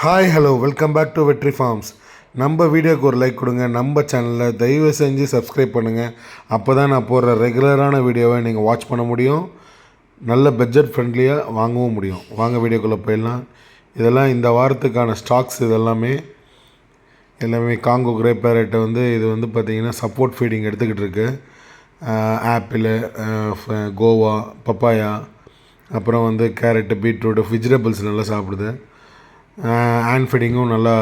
Hi hello welcome back to Vetri farms. நம்ம வீடியோக்கு ஒரு லைக் கொடுங்க. நம்ம சேனலில் தயவு செஞ்சு சப்ஸ்கிரைப் பண்ணுங்கள். அப்போ தான் நான் போடுற ரெகுலரான வீடியோவை நீங்கள் வாட்ச் பண்ண முடியும். நல்ல பட்ஜெட் ஃப்ரெண்ட்லியாக வாங்கவும் முடியும். வாங்க வீடியோக்குள்ளே போயிடலாம். இதெல்லாம் இந்த வாரத்துக்கான ஸ்டாக்ஸ். எல்லாமே காங்கோ கிரே பேரட்டை இது பார்த்திங்கன்னா சப்போர்ட் ஃபீடிங் எடுத்துக்கிட்டு இருக்கு. ஆப்பிள், கோவா, பப்பாயா, அப்புறம் கேரட்டு, பீட்ரூட்டு, வெஜிடபிள்ஸ் நல்லா சாப்பிடுது. ஹேண்ட் ஃபீடிங்கும் நல்லா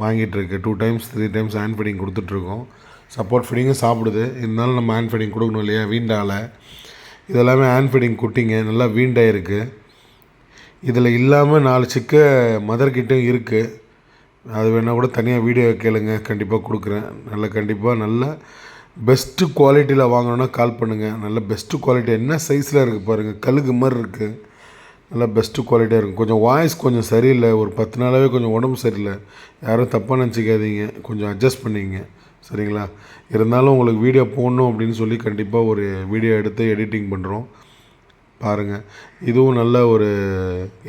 வாங்கிட்டுருக்கு. 2 times 3 times ஹேண்ட் ஃபீடிங் கொடுத்துட்ருக்கோம். சப்போர்ட் ஃபீடிங்கும் சாப்பிடுது. இருந்தாலும் நம்ம ஹேண்ட் ஃபீடிங் கொடுக்கணும் இல்லையா, வீண்டால். இதெல்லாமே ஹேண்ட் ஃபீடிங் குட்டிங்க, நல்லா வீண்டாயிருக்கு. இதில் இல்லாமல் 4 சிக்க மதர்கிட்டும் இருக்குது. அது வேணால் கூட தனியாக வீடியோ கேளுங்க, கண்டிப்பாக கொடுக்குறேன். கண்டிப்பாக நல்ல பெஸ்ட்டு குவாலிட்டியில் வாங்கணுன்னா கால் பண்ணுங்கள். நல்ல பெஸ்ட்டு குவாலிட்டி என்ன சைஸில் இருக்குது பாருங்கள், கழுகு மாதிரி இருக்குது. நல்லா பெஸ்ட்டு குவாலிட்டியாக இருக்கும். கொஞ்சம் வாய்ஸ் கொஞ்சம் சரியில்லை, ஒரு 10 நாளாகவே கொஞ்சம் உடம்பு சரியில்லை. யாரும் தப்பாக நினச்சிக்காதீங்க, கொஞ்சம் அட்ஜஸ்ட் பண்ணிங்க, சரிங்களா? இருந்தாலும் உங்களுக்கு வீடியோ போடணும் அப்படின்னு சொல்லி கண்டிப்பாக ஒரு வீடியோ எடுத்து எடிட்டிங் பண்ணுறோம், பாருங்கள். இதுவும் நல்ல ஒரு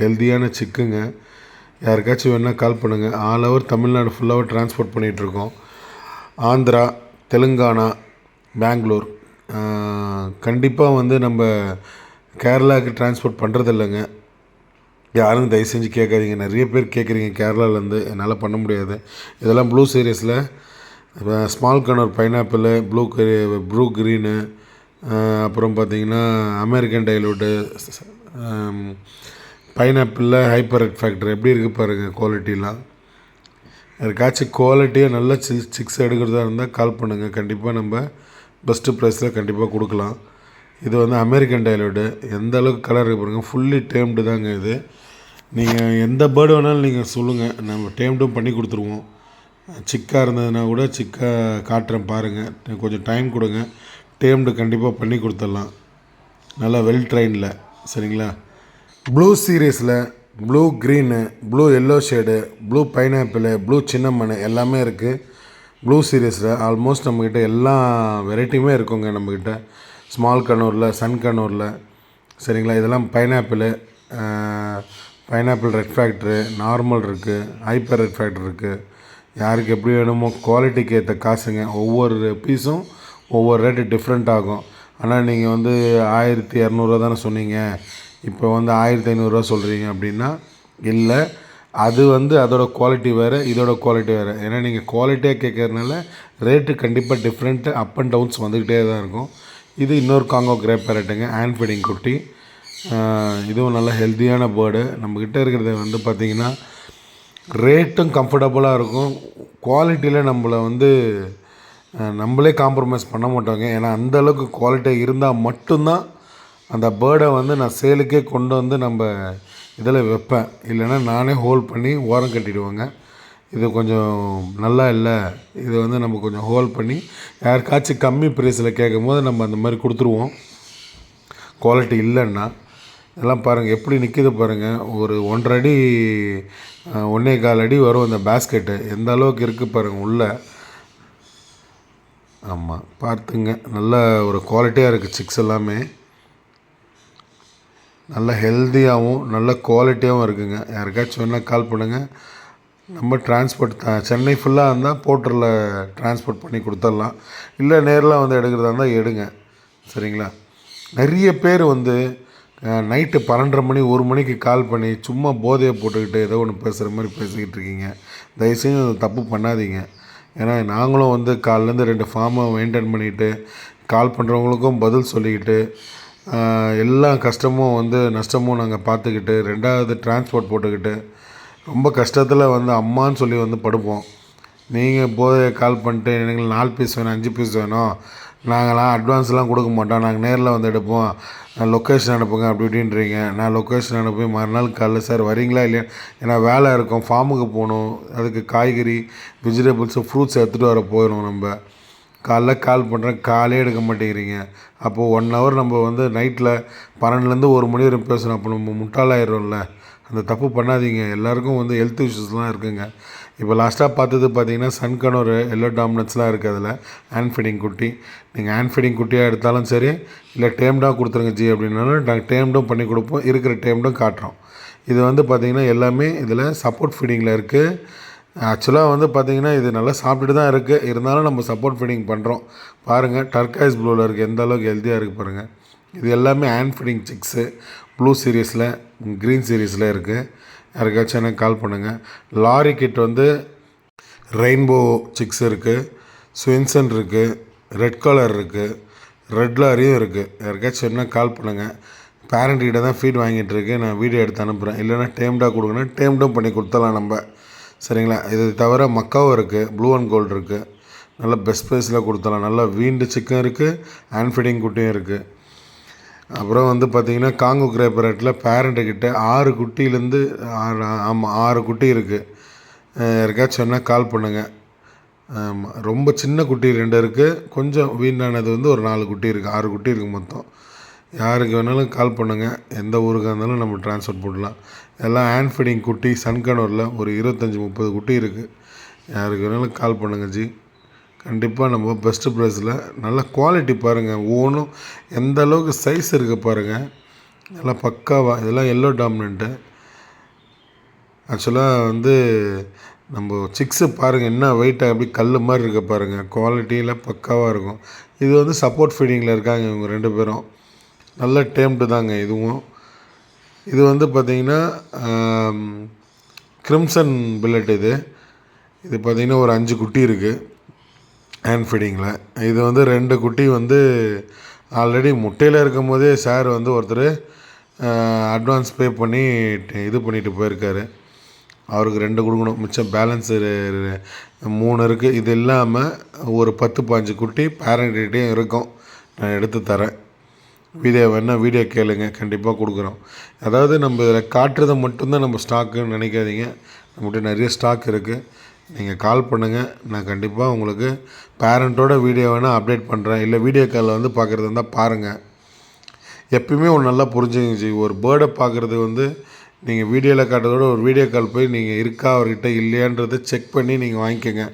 ஹெல்த்தியான சிக்குங்க. யாருக்காச்சும் வேணால் கால் பண்ணுங்கள். ஆல் ஓவர் தமிழ்நாடு ஃபுல்லாகவே ட்ரான்ஸ்போர்ட் பண்ணிகிட்ருக்கோம். ஆந்திரா, தெலுங்கானா, பெங்களூர், கண்டிப்பாக நம்ம கேரளாவுக்கு ட்ரான்ஸ்போர்ட் பண்ணுறது இல்லைங்க. யாரும் தயவு செஞ்சு கேட்காதீங்க. நிறைய பேர் கேட்குறீங்க கேரளாவிலேருந்து, என்னால் பண்ண முடியாது. இதெல்லாம் ப்ளூ சீரியஸில் small conure pineapple, blue green, அப்புறம் பார்த்திங்கன்னா அமெரிக்கன் டைலூட்டு, பைனாப்பிளில் ஹைப்பர் ரெட் ஃபேக்டர். எப்படி இருக்குது பாருங்கள் குவாலிட்டிலாம். யாருக்காச்சும் குவாலிட்டியாக நல்ல சிக்ஸ் எடுக்கிறதா இருந்தால் கால் பண்ணுங்கள். கண்டிப்பாக நம்ம பெஸ்ட்டு ப்ரைஸில் கண்டிப்பாக கொடுக்கலாம். இது அமெரிக்கன் டைலோடு. எந்த அளவுக்கு கலர் இருக்கு பாருங்கள், ஃபுல்லி டேம்டு தாங்க இது. நீங்கள் எந்த பேர்டு வேணாலும் நீங்கள் சொல்லுங்கள், நம்ம டேம்டும் பண்ணி கொடுத்துருவோம். சிக்காக இருந்ததுன்னா கூட சிக்காக காட்டுறேன் பாருங்கள். கொஞ்சம் டைம் கொடுங்க, டேம்டு கண்டிப்பாக பண்ணி கொடுத்துடலாம். நல்லா வெல் ட்ரெயினில், சரிங்களா? ப்ளூ சீரீஸில் blue green, blue yellow shade, blue pineapple, blue cinnamon எல்லாமே இருக்குது. ப்ளூ சீரீஸில் ஆல்மோஸ்ட் நம்மக்கிட்ட எல்லா வெரைட்டியுமே இருக்குங்க நம்மக்கிட்ட. ஸ்மால் கனூரில், சன் கனூரில், சரிங்களா? இதெல்லாம் பைனாப்பிள் ரெட் ஃபேக்ட்ரு, நார்மல் இருக்குது, ஹைப்பர் ரெட் ஃபேக்ட்ரு இருக்குது. யாருக்கு எப்படி வேணுமோ குவாலிட்டிக்கு ஏற்ற காசுங்க. ஒவ்வொரு பீஸும் ஒவ்வொரு ரேட்டு டிஃப்ரெண்ட் ஆகும். ஆனால் நீங்கள் 1200 தானே சொன்னீங்க, இப்போ 1500 சொல்கிறீங்க அப்படின்னா இல்லை. அது அதோட குவாலிட்டி வேறு, இதோட குவாலிட்டி வேறு. ஏன்னா நீங்கள் குவாலிட்டியாக கேட்கறதுனால ரேட்டு கண்டிப்பாக டிஃப்ரெண்ட்டு, அப் அண்ட் டவுன்ஸ் வந்துக்கிட்டே தான் இருக்கும். இது இன்னொரு காங்கோ கிரே பேரட்டுங்க, ஹேண்ட் ஃபீடிங் குட்டி. இதுவும் நல்ல ஹெல்த்தியான பேர்டு. நம்மக்கிட்ட இருக்கிறது பார்த்திங்கன்னா ரேட்டும் கம்ஃபர்டபுளாக இருக்கும். குவாலிட்டியில் நம்மளே காம்ப்ரமைஸ் பண்ண மாட்டோங்க. ஏன்னா அந்தளவுக்கு குவாலிட்டியாக இருந்தால் மட்டும்தான் அந்த பேர்டை நான் சேலுக்கே கொண்டு நம்ம இதில் வைப்பேன். இல்லைன்னா நானே ஹோல்ட் பண்ணி ஓரம் கட்டிடுவேங்க. இது கொஞ்சம் நல்லா இல்லை, இது நம்ம கொஞ்சம் ஹோல்ட் பண்ணி யாருக்காச்சும் கம்மி ப்ரைஸில் கேட்கும் போது நம்ம அந்த மாதிரி கொடுத்துருவோம். குவாலிட்டி இல்லைன்னா இதெல்லாம் பாருங்கள் எப்படி நிற்கிது பாருங்கள். ஒரு 1.5 அடி 1.25 அடி வரும் அந்த பேஸ்கெட்டு. எந்த அளவுக்கு இருக்குது பாருங்கள் உள்ளே. ஆமாம், பார்த்துங்க. நல்ல ஒரு குவாலிட்டியாக இருக்குது. சிக்ஸ் எல்லாமே நல்ல ஹெல்த்தியாகவும் நல்ல குவாலிட்டியாகவும் இருக்குதுங்க. யாருக்காச்சும் வேணால் கால் பண்ணுங்கள். நம்ம டிரான்ஸ்போர்ட் சென்னை ஃபுல்லாக இருந்தால் போர்ட்டரில் டிரான்ஸ்போர்ட் பண்ணி கொடுத்துடலாம். இல்லை நேரில் எடுக்கிறதா இருந்தால் எடுங்க, சரிங்களா? நிறைய பேர் நைட்டு 12:30 மணி 1 மணிக்கு கால் பண்ணி சும்மா போதையை போட்டுக்கிட்டு ஏதோ ஒன்று பேசுகிற மாதிரி பேசிக்கிட்டு இருக்கீங்க. தயவுசெய்து தப்பு பண்ணாதீங்க. ஏன்னா நாங்களும் காலிலேருந்து 2 ஃபார்மை மெயின்டைன் பண்ணிவிட்டு கால் பண்ணுறவங்களுக்கும் பதில் சொல்லிக்கிட்டு எல்லா கஷ்டமும் நஷ்டமும் நாங்கள் பார்த்துக்கிட்டு 2வது டிரான்ஸ்போர்ட் போட்டுக்கிட்டு ரொம்ப கஷ்டத்தில் அம்மான்னு சொல்லி படுப்போம். நீங்கள் போதை கால் பண்ணிட்டு எனக்கு 4 பீஸ் வேணும், 5 பீஸ் வேணும், நாங்களாம் அட்வான்ஸ்லாம் கொடுக்க மாட்டோம், நாங்கள் நேரில் எடுப்போம், நான் லொக்கேஷன் அனுப்புங்க அப்படி இப்படின்றீங்க. நான் லொக்கேஷன் அனுப்பி மறுநாள் காலைல சார் வரீங்களா இல்லையா, ஏன்னா வேலை இருக்கும், ஃபார்முக்கு போகணும், அதுக்கு காய்கறி, வெஜிடபிள்ஸு, ஃப்ரூட்ஸ் எடுத்துகிட்டு வர போயிடும். நம்ம காலைல கால் பண்ணுறேன், காலே எடுக்க மாட்டேங்கிறீங்க. அப்போது 1 ஹவர் நம்ம நைட்டில் 12லேருந்து 1 மணி வரைக்கும் பேசணும். அப்போ நம்ம முட்டாளாயிடும்ல. அந்த தப்பு பண்ணாதீங்க. எல்லாேருக்கும் ஹெல்த் இஷ்யூஸ்லாம் இருக்குதுங்க. இப்போ லாஸ்ட்டாக பார்த்திங்கன்னா சன் கனோர் எல்லோ டாமினன்ஸ்லாம் இருக்குது. அதில் ஹேண்ட் ஃபீடிங் குட்டி. நீங்கள் ஹேண்ட் ஃபீடிங் குட்டியாக எடுத்தாலும் சரி, இல்லை டேம்டாக கொடுத்துருங்க ஜி அப்படின்னாலும் நாங்கள் டேம்டும் பண்ணி கொடுப்போம். இருக்கிற டேம்டும் காட்டுறோம். இது வந்து பார்த்திங்கன்னா எல்லாமே இதில் சப்போர்ட் ஃபீடிங்கில் இருக்குது. ஆக்சுவலாக வந்து பார்த்திங்கன்னா இது நல்லா சாப்பிட்டுட்டு தான் இருக்குது, இருந்தாலும் நம்ம சப்போர்ட் ஃபீடிங் பண்ணுறோம். பாருங்கள் டர்காய்ஸ் ப்ளூவில் இருக்குது, எந்த அளவுக்கு ஹெல்த்தியாக இருக்குது பாருங்கள். இது எல்லாமே ஹேண்ட் ஃபீடிங் சிக்ஸு. ப்ளூ சீரீஸில், க்ரீன் சீரீஸில் இருக்குது. யாருக்காச்சும் எனக்கு கால் பண்ணுங்கள். லாரி கிட் வந்து ரெயின்போ சிக்ஸ் இருக்குது, ஸ்வின்சன் இருக்குது, ரெட் கலர் இருக்குது, ரெட் லாரியும் இருக்குது. யாருக்காச்சும் என்ன கால் பண்ணுங்கள். பேரண்ட்கிட்ட தான் ஃபீட் வாங்கிட்டு இருக்கு, நான் வீடியோ எடுத்து அனுப்புகிறேன். இல்லைனா டேம்டாக கொடுங்கன்னா டேம்டும் பண்ணி கொடுத்தலாம் நம்ம. சரிங்களா? இது தவிர மக்காவும் இருக்குது, ப்ளூ அண்ட் கோல்டு இருக்குது. நல்ல பெஸ்ட் ப்ரைஸில் கொடுத்தலாம். நல்லா வீண்டு சிக்கன் இருக்குது, ஹேண்ட் ஃபீடிங் குட்டியும் இருக்குது. அப்புறம் வந்து பார்த்திங்கன்னா காங்கோ கிரேப்பரேட்டில் பேரண்ட்டுக்கிட்ட 6 குட்டியிலேருந்து 6 குட்டி இருக்குது. யாருக்காச்சும் சொன்னால் கால் பண்ணுங்கள். ரொம்ப சின்ன குட்டி 2 இருக்குது, கொஞ்சம் வீணானது வந்து ஒரு 4 குட்டி இருக்குது. 6 குட்டி இருக்குது மொத்தம். யாருக்கு வேணாலும் கால் பண்ணுங்கள். எந்த ஊருக்காக இருந்தாலும் நம்ம ட்ரான்ஸ்போர்ட் போடலாம். எல்லாம் ஹேண்ட் ஃபீடிங் குட்டி. சன்கனூரில் ஒரு 25-30 குட்டி இருக்குது. யாருக்கு வேணாலும் கால் பண்ணுங்கள் ஜி. கண்டிப்பாக நம்ம பெஸ்ட்டு ப்ரைஸில் நல்ல குவாலிட்டி பாருங்கள். ஒவ்வொன்றும் எந்த அளவுக்கு சைஸ் இருக்குது பாருங்கள், நல்லா பக்காவாக. இதெல்லாம் எல்லோ டாமினண்ட்டு. ஆக்சுவலாக வந்து நம்ம சிக்ஸு பாருங்கள் என்ன வெயிட்டாக அப்படி கல் மாதிரி இருக்க பாருங்கள். குவாலிட்டியில் பக்காவாக இருக்கும். இது வந்து சப்போர்ட் ஃபீடிங்கில் இருக்காங்க இவங்க 2 பேரும். நல்ல டேம்டு தாங்க இதுவும். இது வந்து பார்த்திங்கன்னா கிரிம்சன் பில்லட். இது பார்த்திங்கன்னா ஒரு 5 குட்டி இருக்குது ஹேண்ட் ஃபீடிங்கில். இது வந்து 2 குட்டி வந்து ஆல்ரெடி முட்டையில் இருக்கும் போதே சார் வந்து ஒருத்தர் அட்வான்ஸ் பே பண்ணி இது பண்ணிவிட்டு போயிருக்காரு. அவருக்கு 2 கொடுக்கணும், மிச்சம் பேலன்ஸு 3 இருக்குது. இது இல்லாமல் ஒரு 10-15 குட்டி பேரண்ட்கிட்டையும் இருக்கும். நான் எடுத்து தரேன். வீடியோ வேணால் வீடியோ கேளுங்க, கண்டிப்பாக கொடுக்குறோம். அதாவது நம்ம இதில் காட்டுறதை மட்டும்தான் நம்ம ஸ்டாக்குன்னு நினைக்காதீங்க. நம்மகிட்ட நிறைய ஸ்டாக் இருக்குது. நீங்கள் கால் பண்ணுங்கள், நான் கண்டிப்பாக உங்களுக்கு பேரண்ட்டோட வீடியோ வேணால் அப்டேட் பண்ணுறேன். இல்லை வீடியோ காலில் வந்து பார்க்குறது இருந்தால் பாருங்கள். எப்பயுமே ஒன்று நல்லா புரிஞ்சுங்க, ஒரு பேர்டை பார்க்குறது வந்து நீங்கள் வீடியோவில் காட்டுறதோட ஒரு வீடியோ கால் போய் நீங்கள் இருக்கா அவர்கிட்ட இல்லையான்றதை செக் பண்ணி நீங்கள் வாங்கிக்கோங்க.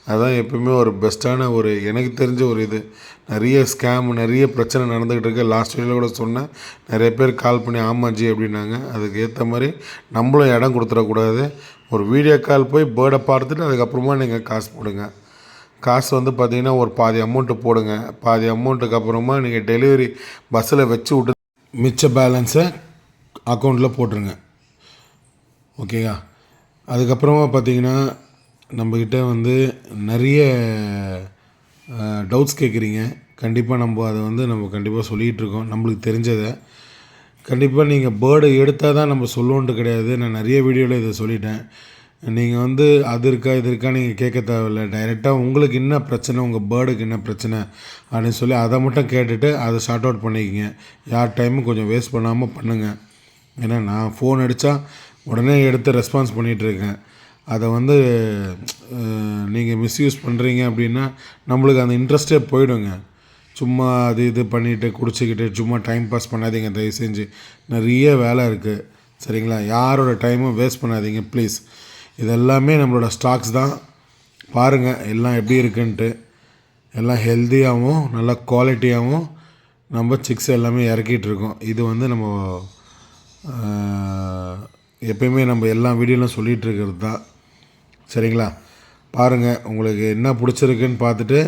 அதுதான் எப்பயுமே ஒரு பெஸ்ட்டான ஒரு எனக்கு தெரிஞ்ச ஒரு இது. நிறைய ஸ்கேம், நிறைய பிரச்சனை நடந்துக்கிட்டு இருக்கு. லாஸ்ட் வீடியோவில் கூட சொன்னேன், நிறைய பேர் கால் பண்ணி ஆமாஜி அப்படின்னாங்க. அதுக்கு ஏற்ற மாதிரி நம்மளும் இடம் கொடுத்துடக்கூடாது. ஒரு வீடியோ கால் போய் பேர்டை பார்த்துட்டு அதுக்கப்புறமா நீங்கள் காசு போடுங்க. காசு வந்து பார்த்திங்கன்னா ஒரு பாதி அமௌண்ட்டு போடுங்க. பாதி அமௌண்ட்டுக்கு அப்புறமா நீங்கள் டெலிவரி பஸ்ஸில் வச்சு விட்டு மிச்ச பேலன்ஸை அக்கௌண்ட்டில் போட்டுருங்க. ஓகேயா? அதுக்கப்புறமா பார்த்திங்கன்னா நம்மக்கிட்ட வந்து நிறைய டவுட்ஸ் கேட்குறீங்க. கண்டிப்பாக நம்ம அதை வந்து நம்ம கண்டிப்பாக சொல்லிகிட்ருக்கோம், நம்மளுக்கு தெரிஞ்சதை. கண்டிப்பாக நீங்கள் பேர்டு எடுத்தால் தான் நம்ம சொல்லுவோன்ட்டு கிடையாது. நான் நிறைய வீடியோவில் இதை சொல்லிட்டேன். நீங்கள் வந்து அது இருக்கா இது இருக்கா நீங்கள் கேட்க தேவையில்லை. டைரெக்டாக உங்களுக்கு என்ன பிரச்சனை, உங்கள் பேர்டுக்கு என்ன பிரச்சனை அப்படின்னு சொல்லி அதை மட்டும் கேட்டுட்டு அதை ஷார்ட் அவுட் பண்ணிக்கிங்க. யார் டைமும் கொஞ்சம் வேஸ்ட் பண்ணாமல் பண்ணுங்கள். ஏன்னா நான் ஃபோன் அடித்தா உடனே எடுத்து ரெஸ்பான்ஸ் பண்ணிகிட்ருக்கேன். அதை வந்து நீங்கள் மிஸ்யூஸ் பண்ணுறீங்க அப்படின்னா நம்மளுக்கு அந்த இன்ட்ரெஸ்ட்டே போயிடுங்க. சும்மா அது இது பண்ணிவிட்டு குடிச்சிக்கிட்டு சும்மா டைம் பாஸ் பண்ணாதீங்க தயவு செஞ்சு. நிறைய வேலை இருக்குது. சரிங்களா? யாரோட டைமும் வேஸ்ட் பண்ணாதீங்க ப்ளீஸ். இதெல்லாமே நம்மளோட ஸ்டாக்ஸ் தான். பாருங்கள் எல்லாம் எப்படி இருக்குன்ட்டு. எல்லாம் ஹெல்த்தியாகவும் நல்ல குவாலிட்டியாகவும் நம்ம சிக்ஸ் எல்லாமே இறக்கிட்டுருக்கோம். இது வந்து நம்ம எப்பயுமே நம்ம எல்லா வீடியோலாம் சொல்லிகிட்ருக்கிறது தான். சரிங்களா? பாருங்கள் உங்களுக்கு என்ன பிடிச்சிருக்குன்னு பார்த்துட்டு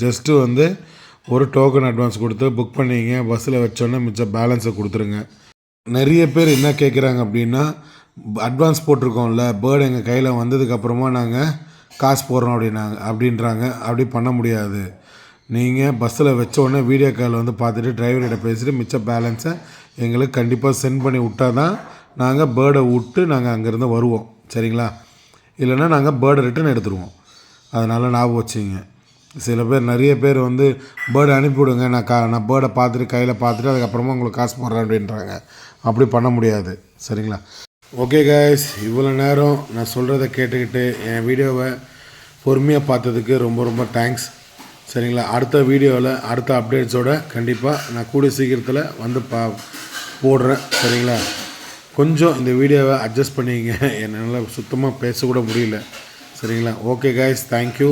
ஜஸ்ட்டு வந்து ஒரு டோக்கன் அட்வான்ஸ் கொடுத்து புக் பண்ணிங்க. பஸ்ஸில் வச்சோன்னே மிச்சம் பேலன்ஸை கொடுத்துருங்க. நிறைய பேர் என்ன கேட்குறாங்க அப்படின்னா, அட்வான்ஸ் போட்டிருக்கோம்ல, பேர்டு எங்கள் கையில் வந்ததுக்கப்புறமா நாங்கள் காசு போடுறோம் அப்படின்றாங்க. அப்படி பண்ண முடியாது. நீங்கள் பஸ்ஸில் வச்சோடனே வீடியோ கால் வந்து பார்த்துட்டு டிரைவர்கிட்ட பேசிட்டு மிச்ச பேலன்ஸை எங்களுக்கு கண்டிப்பாக சென்ட் பண்ணி விட்டால் தான் நாங்கள் பேர்டை விட்டு நாங்கள் அங்கேருந்து வருவோம். சரிங்களா? இல்லைன்னா நாங்கள் பேர்டை ரிட்டன் எடுத்துருவோம். அதனால் ஞாபகம் வச்சுங்க. சில பேர் நிறைய பேர் வந்து பேர்டை அனுப்பிவிடுங்க, நான் பேர்டை பார்த்துட்டு கையில் பார்த்துட்டு அதுக்கப்புறமா உங்களுக்கு காசு போடுறேன் அப்படின்றாங்க. அப்படி பண்ண முடியாது. சரிங்களா? ஓகே கைஸ், இவ்வளோ நேரம் நான் சொல்கிறத கேட்டுக்கிட்டு என் வீடியோவை பொறுமையாக பார்த்ததுக்கு ரொம்ப ரொம்ப தேங்க்ஸ். சரிங்களா? அடுத்த வீடியோவில் அடுத்த அப்டேட்ஸோடு கண்டிப்பாக நான் கூடிய சீக்கிரத்தில் வந்து போடுறேன். சரிங்களா? கொஞ்சம் இந்த வீடியோவை அட்ஜஸ்ட் பண்ணிங்க, என்னால் சுத்தமாக பேசக்கூட முடியல. சரிங்களா? Okay guys, thank you,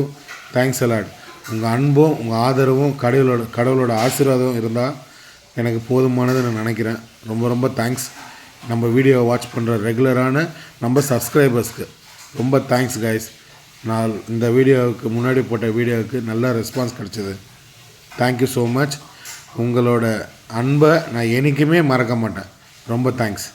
thanks a lot. உங்கள் அன்பும் உங்கள் ஆதரவும் கடவுளோட ஆசீர்வாதம் இருந்தால் எனக்கு போதுமானது நான் நினைக்கிறேன். ரொம்ப ரொம்ப தேங்க்ஸ். நம்ம வீடியோவை வாட்ச் பண்ணுற ரெகுலரான நம்ம சப்ஸ்கிரைபர்ஸ்க்கு ரொம்ப தேங்க்ஸ் கைஸ். நான் இந்த வீடியோவுக்கு முன்னாடி போட்ட வீடியோவுக்கு நல்ல ரெஸ்பான்ஸ் கிடச்சிது. Thank you so much. உங்களோட அன்பை நான் என்றைக்குமே மறக்க மாட்டேன். ரொம்ப தேங்க்ஸ்.